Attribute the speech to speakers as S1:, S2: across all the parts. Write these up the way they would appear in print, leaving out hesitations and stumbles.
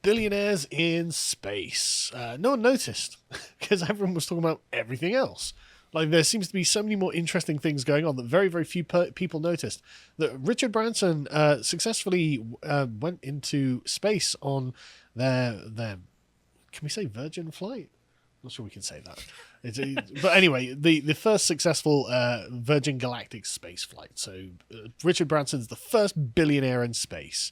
S1: billionaires in space. No one noticed because everyone was talking about everything else. Like, there seems to be so many more interesting things going on that very, very few people noticed. That Richard Branson successfully went into space on their can we say Virgin flight? I'm not sure we can say that. But anyway, the first successful Virgin Galactic space flight. So Richard Branson's the first billionaire in space.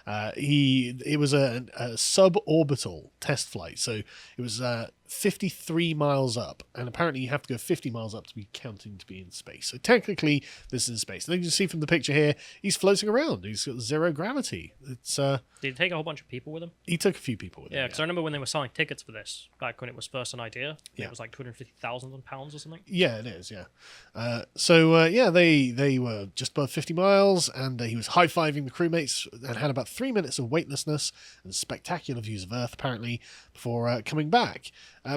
S1: It was a suborbital test flight, so it was 53 miles up, and apparently you have to go 50 miles up to be counting to be in space. So technically, this is space. And you can see from the picture here, he's floating around. He's got zero gravity. It's
S2: Did he take a whole bunch of people with him?
S1: He took a few people with him.
S2: Yeah, because I remember when they were selling tickets for this, back when it was first an idea,
S1: Yeah.
S2: it was like £250,000 or something.
S1: Yeah, it is, yeah. They were just above 50 miles, and he was high-fiving the crewmates and had about 3 minutes of weightlessness and spectacular views of Earth, apparently, before coming back.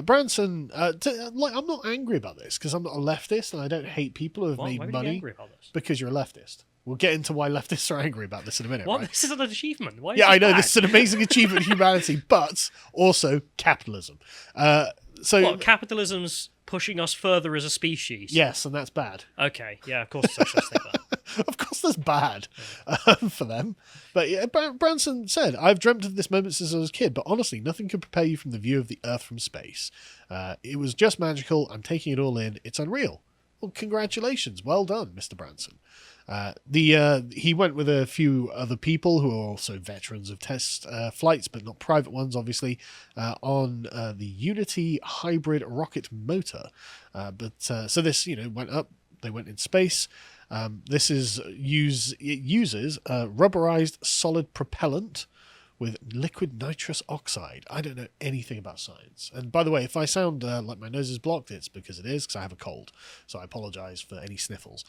S1: Branson, I'm not angry about this, because I'm not a leftist, and I don't hate people who have made
S2: why would you
S1: money.
S2: be angry about this?
S1: Because you're a leftist. We'll get into why leftists are angry about this in a minute,
S2: What?
S1: right?
S2: This is an achievement. Why is
S1: Yeah, I know,
S2: bad?
S1: this is an amazing achievement of humanity, but also capitalism.
S2: What, capitalism's pushing us further as a species?
S1: Yes, and that's bad.
S2: Okay, yeah, of course socialists think that.
S1: Of course that's bad for them. But yeah, Branson said, I've dreamt of this moment since I was a kid, but honestly, nothing could prepare you from the view of the Earth from space. It was just magical. I'm taking it all in. It's unreal. Well, congratulations. Well done, Mr. Branson. He went with a few other people who are also veterans of test flights, but not private ones, obviously, on the Unity hybrid rocket motor. So this, went up. They went in space. It uses rubberized solid propellant with liquid nitrous oxide. I don't know anything about science. And by the way, if I sound like my nose is blocked, it's because it is, because I have a cold. So I apologize for any sniffles.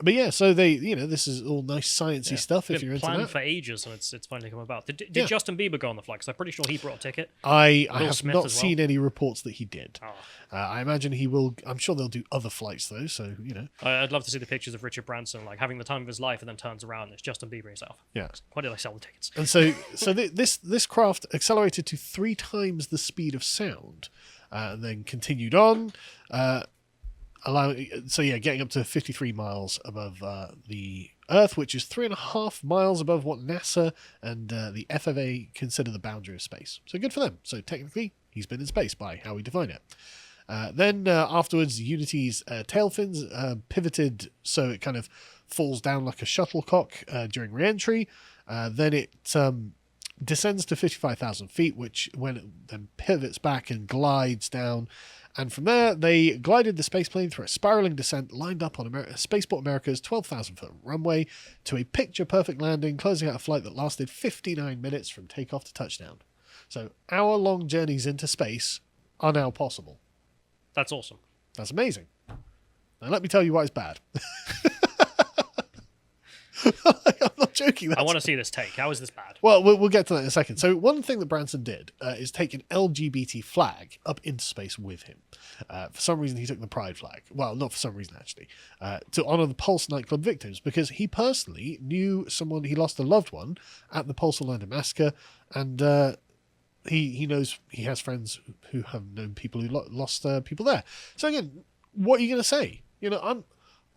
S1: But yeah, so this is all nice sciencey stuff if you're into
S2: planned
S1: that.
S2: for ages, and it's finally come about. Did
S1: Yeah.
S2: Justin Bieber go on the flight? Because I'm pretty sure he brought a ticket.
S1: I
S2: Will
S1: have
S2: Smith
S1: not
S2: as well?
S1: seen any reports that he did.
S2: Oh.
S1: I imagine he will. I'm sure they'll do other flights though. So
S2: I'd love to see the pictures of Richard Branson like having the time of his life, and then turns around and it's Justin Bieber himself.
S1: yeah.
S2: Why did I sell the tickets?
S1: And this craft accelerated to 3 times the speed of sound, and then continued on, getting up to 53 miles above the Earth, which is 3.5 miles above what NASA and the FAA consider the boundary of space. So good for them. So technically, he's been in space by how we define it. Then afterwards, Unity's tail fins pivoted so it kind of falls down like a shuttlecock during re-entry. Then it descends to 55,000 feet, which when it then pivots back and glides down. And from there, they glided the spaceplane through a spiraling descent lined up on Spaceport America's 12,000-foot runway to a picture-perfect landing, closing out a flight that lasted 59 minutes from takeoff to touchdown. So hour-long journeys into space are now possible.
S2: That's awesome.
S1: That's amazing. Now let me tell you why it's bad. I'm not joking.
S2: I want to see this take. How is this bad?
S1: Well, we'll get to that in a second. So one thing that Branson did is take an LGBT flag up into space with him. For some reason, he took the pride flag. Well, not for some reason, actually. To honour the Pulse nightclub victims, because he personally knew someone, he lost a loved one at the Pulse Orlando massacre, and he knows, he has friends who have known people who lost people there. So again, what are you going to say?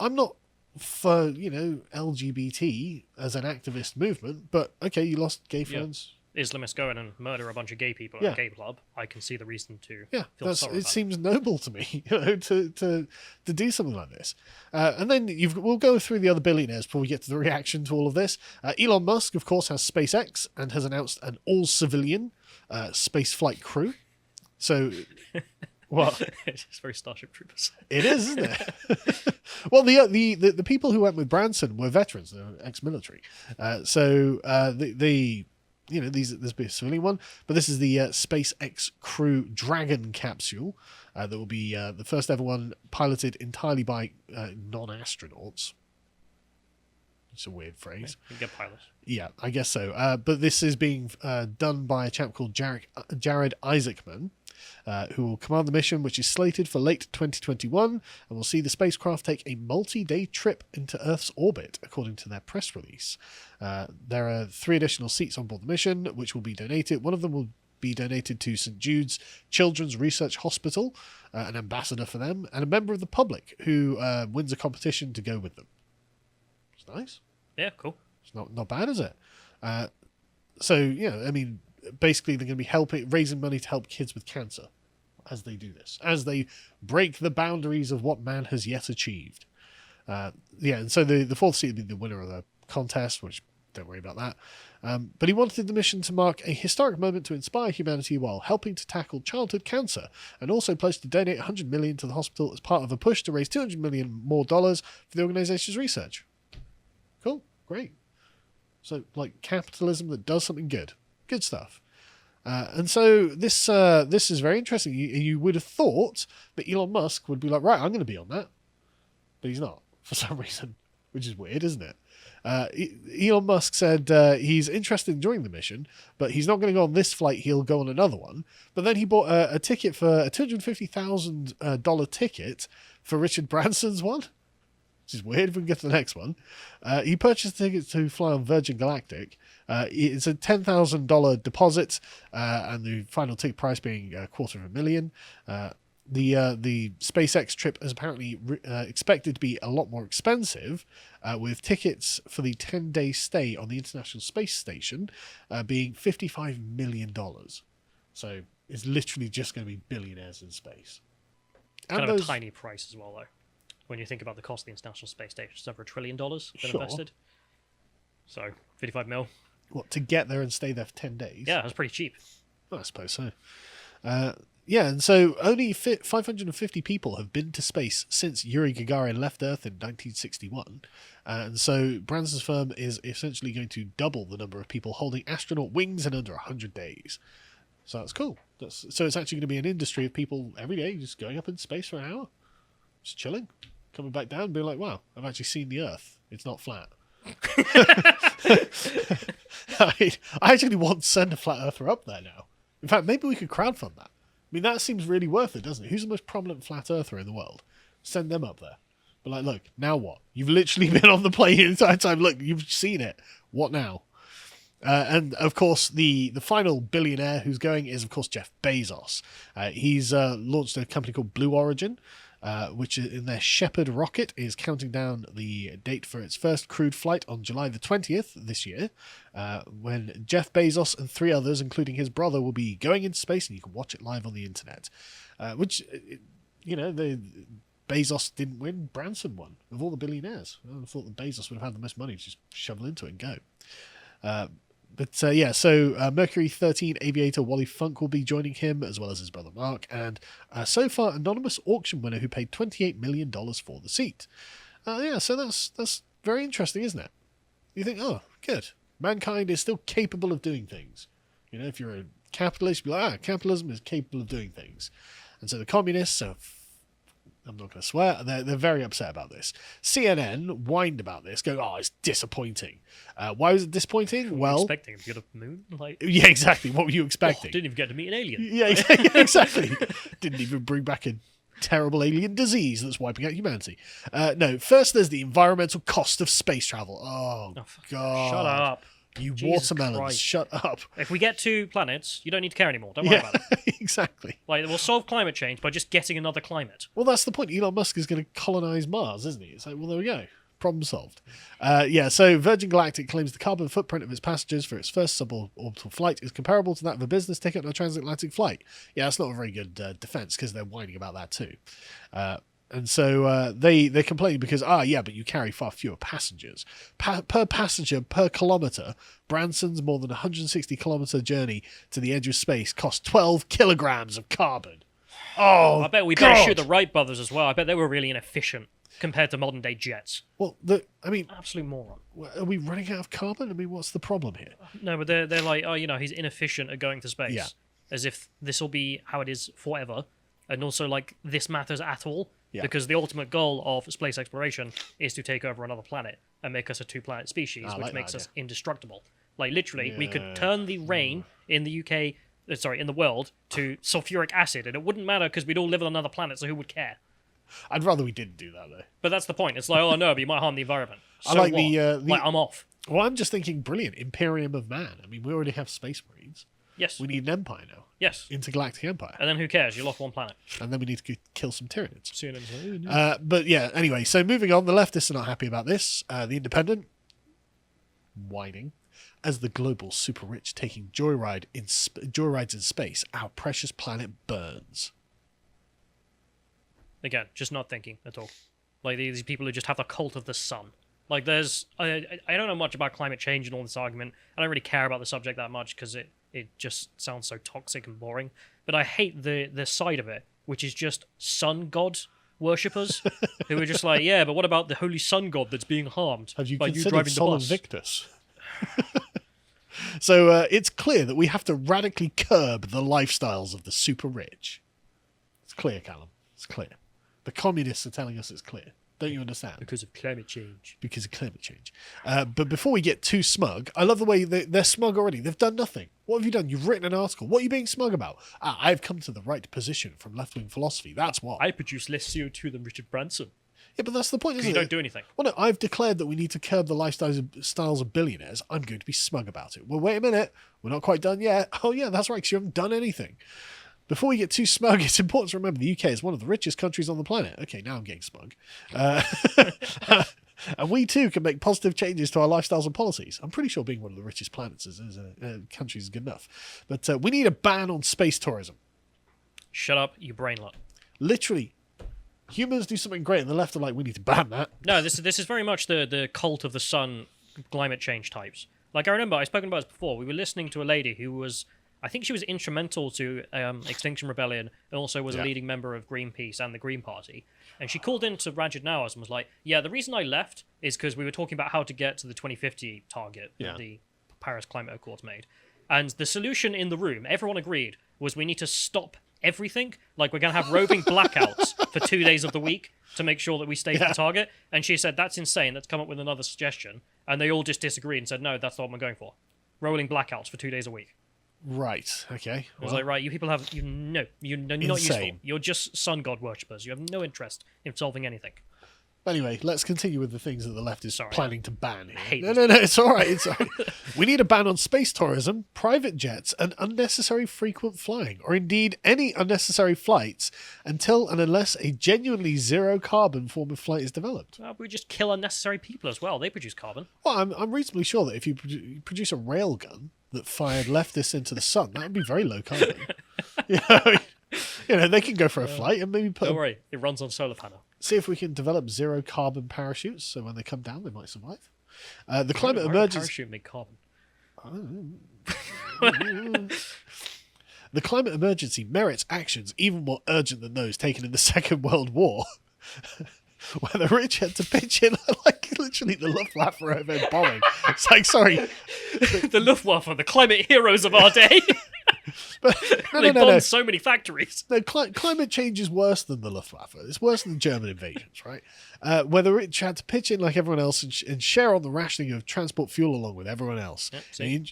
S1: I'm not for LGBT as an activist movement, but okay, you lost gay friends.
S2: Islamists go in and murder a bunch of gay people at a gay club. I can see the reason to feel sorry about
S1: it seems noble to me, to do something like this. And then we'll go through the other billionaires before we get to the reaction to all of this. Elon Musk, of course, has SpaceX and has announced an all-civilian spaceflight crew. So, well,
S2: it's very Starship Troopers.
S1: It is, isn't it? Well, the people who went with Branson were veterans; they were ex-military. There's be a civilian one, but this is the SpaceX Crew Dragon capsule that will be the first ever one piloted entirely by non-astronauts. It's a weird phrase.
S2: You get pilots.
S1: Yeah, I guess so. But this is being done by a chap called Jared Isaacman. who will command the mission, which is slated for late 2021, and will see the spacecraft take a multi-day trip into Earth's orbit, according to their press release. There are 3 additional seats on board the mission, which will be donated. One of them will be donated to St. Jude's Children's Research Hospital, an ambassador for them, and a member of the public who wins a competition to go with them. It's nice.
S2: Yeah, cool.
S1: It's not bad, is it? So, I mean, basically they're going to be raising money to help kids with cancer as they do this, as they break the boundaries of what man has yet achieved. And so the fourth seat will be the winner of the contest, which don't worry about that. But he wanted the mission to mark a historic moment to inspire humanity while helping to tackle childhood cancer, and also pledged to donate $100 million to the hospital as part of a push to raise $200 million more for the organization's research. Cool, great. So, like, capitalism that does something good. Good stuff. And so this is very interesting. You would have thought that Elon Musk would be like, right, I'm going to be on that. But he's not, for some reason, which is weird, isn't it? Elon Musk said he's interested in joining the mission, but he's not going to go on this flight. He'll go on another one. But then he bought a ticket for a $250,000 ticket for Richard Branson's one, which is weird if we can get to the next one. He purchased a ticket to fly on Virgin Galactic. It's a $10,000 deposit, and the final ticket price being $250,000. The SpaceX trip is apparently expected to be a lot more expensive, with tickets for the 10-day stay on the International Space Station being $55 million. So it's literally just going to be billionaires in space.
S2: Kind of a tiny price as well, though. When you think about the cost of the International Space Station, it's over $1 trillion been invested. So, 55 mil.
S1: What, to get there and stay there for 10 days?
S2: Yeah, that's pretty cheap.
S1: Well, I suppose so. And so only 550 people have been to space since Yuri Gagarin left Earth in 1961. And so Branson's firm is essentially going to double the number of people holding astronaut wings in under 100 days. So that's cool. So it's actually going to be an industry of people every day just going up in space for an hour, just chilling, coming back down and being like, wow, I've actually seen the Earth. It's not flat. I actually want to send a flat earther up there now. In fact, maybe we could crowdfund that. I mean, that seems really worth it, doesn't it? Who's the most prominent flat earther in the world? Send them up there. But like, look, now what? You've literally been on the plane the entire time. Look, you've seen it. What now? And of course, the final billionaire who's going is, of course, Jeff Bezos. He's launched a company called Blue Origin, which in their Shepard rocket is counting down the date for its first crewed flight on July the 20th this year, when Jeff Bezos and 3 others, including his brother, will be going into space, and you can watch it live on the internet. Bezos didn't win, Branson won, of all the billionaires. I thought that Bezos would have had the most money to just shovel into it and go. So Mercury 13 aviator Wally Funk will be joining him, as well as his brother Mark, and so far anonymous auction winner who paid $28 million for the seat. So that's very interesting, isn't it? You think, oh, good. Mankind is still capable of doing things. You know, if you're a capitalist, you'd be like, capitalism is capable of doing things. And so the communists are, I'm not going to swear, they're very upset about this. CNN whined about this, going, oh, it's disappointing. Why was it disappointing?
S2: What were you expecting him to go to the moon?
S1: Yeah, exactly. What were you expecting?
S2: Didn't even get to meet an alien.
S1: Yeah, exactly. Didn't even bring back a terrible alien disease that's wiping out humanity. No, first there's the environmental cost of space travel. Oh God.
S2: Shut up.
S1: You
S2: Jesus
S1: watermelons,
S2: Christ.
S1: Shut up.
S2: If we get 2 planets, you don't need to care anymore. Don't worry about it.
S1: Exactly.
S2: Like, we'll solve climate change by just getting another climate.
S1: Well, that's the point. Elon Musk is going to colonize Mars, isn't he? It's like, well, there we go. Problem solved. So Virgin Galactic claims the carbon footprint of its passengers for its first suborbital flight is comparable to that of a business ticket on a transatlantic flight. Yeah, that's not a very good defense, because they're whining about that too. And so they complain because, but you carry far fewer passengers. Per passenger, per kilometre, Branson's more than 160-kilometre journey to the edge of space cost 12 kilograms of carbon. Oh,
S2: I bet we better shoot the Wright brothers as well. I bet they were really inefficient compared to modern-day jets.
S1: Well,
S2: absolute moron.
S1: Are we running out of carbon? I mean, what's the problem here?
S2: No, but they're like, he's inefficient at going to space.
S1: Yeah.
S2: As if this will be how it is forever. And also, like, this matters at all.
S1: Yeah.
S2: Because the ultimate goal of space exploration is to take over another planet and make us a 2-planet species, which makes us indestructible. Like, literally, we could turn the rain in the UK in the world to sulfuric acid, and it wouldn't matter because we'd all live on another planet, so who would care?
S1: I'd rather we didn't do that, though.
S2: But that's the point. It's like, oh no, but you might harm the environment. So
S1: I like
S2: what? Like, I'm off.
S1: Well, I'm just thinking, brilliant, Imperium of Man. I mean, we already have Space Marines.
S2: Yes.
S1: We need an empire now.
S2: Yes.
S1: Intergalactic empire.
S2: And then who cares? You're off one planet.
S1: And then we need to kill some Tyranids.
S2: CNN.
S1: But yeah, anyway, so moving on, the leftists are not happy about this. The Independent, whining. As the global super rich taking joyrides in space, our precious planet burns.
S2: Again, just not thinking at all. Like these people who just have the cult of the sun. Like there's, I don't know much about climate change and all this argument. I don't really care about the subject that much because it just sounds so toxic and boring. But I hate the side of it, which is just sun god worshippers who are just like, yeah, but what about the holy sun god that's being harmed
S1: Have you
S2: by you
S1: considered
S2: driving
S1: Sol
S2: the bus?
S1: Invictus? So it's clear that we have to radically curb the lifestyles of the super rich. It's clear, Callum. It's clear. The communists are telling us it's clear. Don't you understand?
S2: Because of climate change.
S1: Because of climate change. But before we get too smug, I love the way they're smug already. They've done nothing. What have you done? You've written an article. What are you being smug about? I've come to the right position from left-wing philosophy. That's what.
S2: I produce less CO2 than Richard Branson.
S1: Yeah, but that's the point, isn't it?
S2: You don't do anything.
S1: Well, no, I've declared that we need to curb the lifestyles of billionaires. I'm going to be smug about it. Well, wait a minute. We're not quite done yet. Oh, yeah, that's right, because you haven't done anything. Before we get too smug, it's important to remember the UK is one of the richest countries on the planet. Okay, now I'm getting smug. And we too can make positive changes to our lifestyles and policies. I'm pretty sure being one of the richest planets as a country is good enough. But we need a ban on space tourism.
S2: Shut up, you brainlet.
S1: Literally. Humans do something great and the left are like, we need to ban that.
S2: No, this is very much the cult of the sun climate change types. Like, I remember, I've spoken about this before, we were listening to a lady who was, I think she was instrumental to Extinction Rebellion and also was a leading member of Greenpeace and the Green Party. And she called into Rajid Nawaz and was like, yeah, the reason I left is because we were talking about how to get to the 2050 target that the Paris Climate Accords made. And the solution in the room, everyone agreed, was we need to stop everything. Like, we're going to have roving blackouts for 2 days of the week to make sure that we stay to the target. And she said, that's insane. Let's come up with another suggestion. And they all just disagreed and said, no, that's not what we're going for. Rolling blackouts for 2 days a week.
S1: Right. Okay.
S2: I was like, right, you people have, you're not useful. You're just sun god worshippers. You have no interest in solving anything.
S1: Anyway, let's continue with the things that the left is planning to ban.
S2: No,
S1: it's all right. It's all right. We need a ban on space tourism, private jets, and unnecessary frequent flying, or indeed any unnecessary flights until and unless a genuinely zero-carbon form of flight is developed.
S2: Well, we just kill unnecessary people as well. They produce carbon.
S1: Well, I'm reasonably sure that if you produce a railgun that fired leftists into the sun, that would be very low carbon. They can go for a flight and maybe put...
S2: Don't worry, it runs on solar panel.
S1: See if we can develop zero-carbon parachutes, so when they come down, they might survive. The climate emergency...
S2: Parachute make carbon.
S1: The climate emergency merits actions even more urgent than those taken in the Second World War, where the rich had to pitch in, like literally the Luftwaffe overhead bombing. It's like, sorry.
S2: The Luftwaffe, the climate heroes of our day.
S1: But,
S2: they bombed so many factories.
S1: No, climate change is worse than the Luftwaffe. It's worse than German invasions, right? Where the rich had to pitch in like everyone else and share on the rationing of transport fuel along with everyone else. Yep,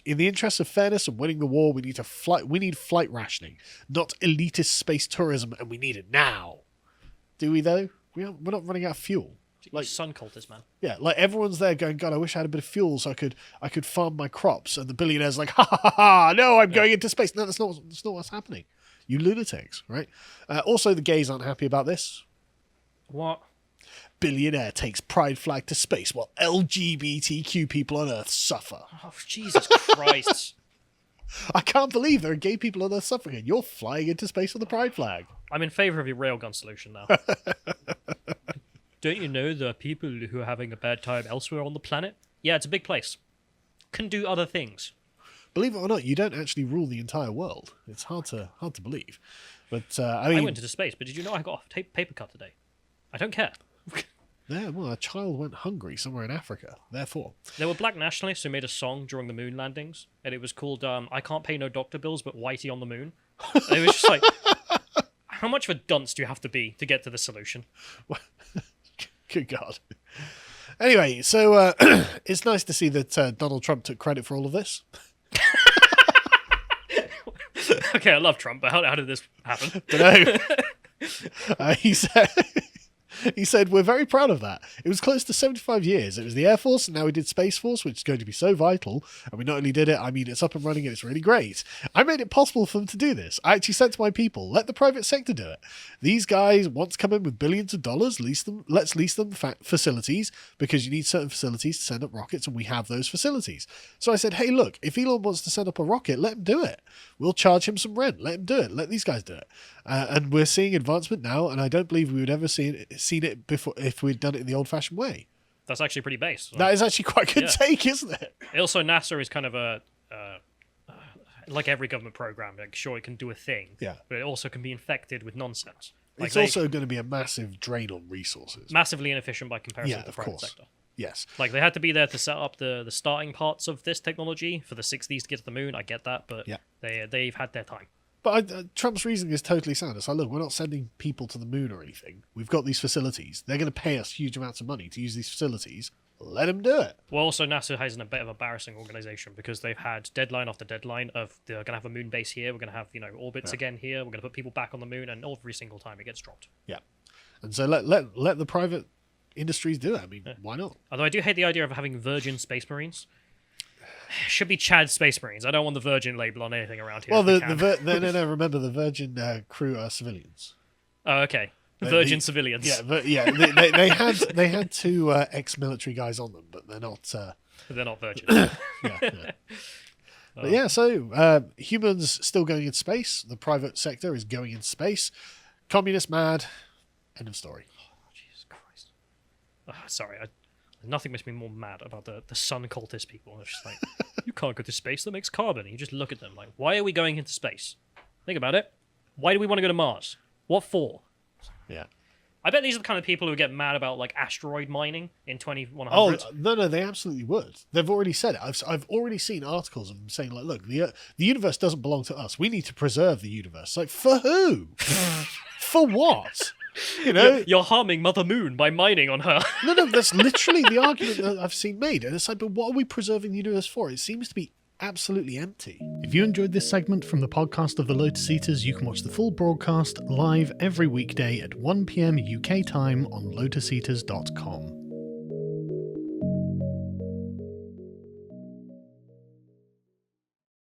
S1: in the interest of fairness and winning the war, we need flight rationing, not elitist space tourism, and we need it now. Do we though? We're not running out of fuel.
S2: Like sun cultists, man. Yeah,
S1: like everyone's there going, God, I wish I had a bit of fuel so I could farm my crops. And the billionaire's like, ha ha ha, ha, no, I'm going into space. No, that's not what's happening. You lunatics, right? Also, the gays aren't happy about this.
S2: What?
S1: Billionaire takes pride flag to space while LGBTQ people on Earth suffer.
S2: Oh, Jesus Christ.
S1: I can't believe there are gay people on Earth suffering and you're flying into space with the pride flag.
S2: I'm in favour of your railgun solution now. Don't you know there are people who are having a bad time elsewhere on the planet? Yeah, it's a big place. Can do other things.
S1: Believe it or not, you don't actually rule the entire world. It's hard to believe. But I
S2: went into space, but did you know I got a paper cut today? I don't care.
S1: Yeah, well, a child went hungry somewhere in Africa. Therefore,
S2: there were black nationalists who made a song during the moon landings, and it was called "I Can't Pay No Doctor Bills, but Whitey on the Moon." And it was just like, how much of a dunce do you have to be to get to the solution?
S1: Good God. Anyway, so it's nice to see that Donald Trump took credit for all of this.
S2: Okay, I love Trump, but how did this happen?
S1: Dunno. He said, we're very proud of that. It was close to 75 years. It was the Air Force, and now we did Space Force, which is going to be so vital. And we not only did it, I mean, it's up and running, and it's really great. I made it possible for them to do this. I actually said to my people, let the private sector do it. These guys want to come in with billions of dollars, let's lease them facilities, because you need certain facilities to send up rockets, and we have those facilities. So I said, hey, look, if Elon wants to send up a rocket, let him do it. We'll charge him some rent. Let him do it. Let these guys do it. And we're seeing advancement now, and I don't believe we would ever seen it before if we'd done it in the old-fashioned way.
S2: That's actually pretty base.
S1: That is actually quite a good take, isn't it?
S2: Also, NASA is kind of like every government program. Like, sure, it can do a thing, but it also can be infected with nonsense. Like
S1: it's also going to be a massive drain on resources.
S2: Massively inefficient by comparison to the private sector.
S1: Yes.
S2: Like, they had to be there to set up the starting parts of this technology for the 60s to get to the moon. I get that, but they've had their time.
S1: But Trump's reasoning is totally sound. It's like, look, we're not sending people to the moon or anything. We've got these facilities. They're going to pay us huge amounts of money to use these facilities. Let them do it.
S2: Well, also, NASA has a bit of an embarrassing organization because they've had deadline after deadline of they're going to have a moon base here. We're going to have, orbits again here. We're going to put people back on the moon, and every single time it gets dropped.
S1: Yeah. And so let the private industries do it. I mean, why not?
S2: Although I do hate the idea of having Virgin Space Marines. Should be Chad Space Marines. I don't want the Virgin label on anything around here.
S1: Well, no. Remember, the Virgin crew are civilians.
S2: Oh, okay. Virgin civilians.
S1: Yeah, but they had two ex-military guys on them, but they're not.
S2: They're not Virgin.
S1: But so humans still going in space. The private sector is going in space. Communist mad. End of story.
S2: Oh, Jesus Christ. Sorry, nothing makes me more mad about the sun cultist people. It's just like, you can't go to space, that makes carbon. And you just look at them like, why are we going into space? Think about it. Why do we want to go to Mars? What for?
S1: Yeah.
S2: I bet these are the kind of people who get mad about like asteroid mining in 2100.
S1: Oh, no, they absolutely would. They've already said it. I've already seen articles of them saying, like, look, the universe doesn't belong to us. We need to preserve the universe. Like, for who? For what?
S2: You're harming Mother Moon by mining on her.
S1: No, that's literally the argument that I've seen made. And it's like, but what are we preserving the universe for? It seems to be absolutely empty. If you enjoyed this segment from the podcast of the Lotus Eaters, you can watch the full broadcast live every weekday at 1 p.m. UK time on lotuseaters.com.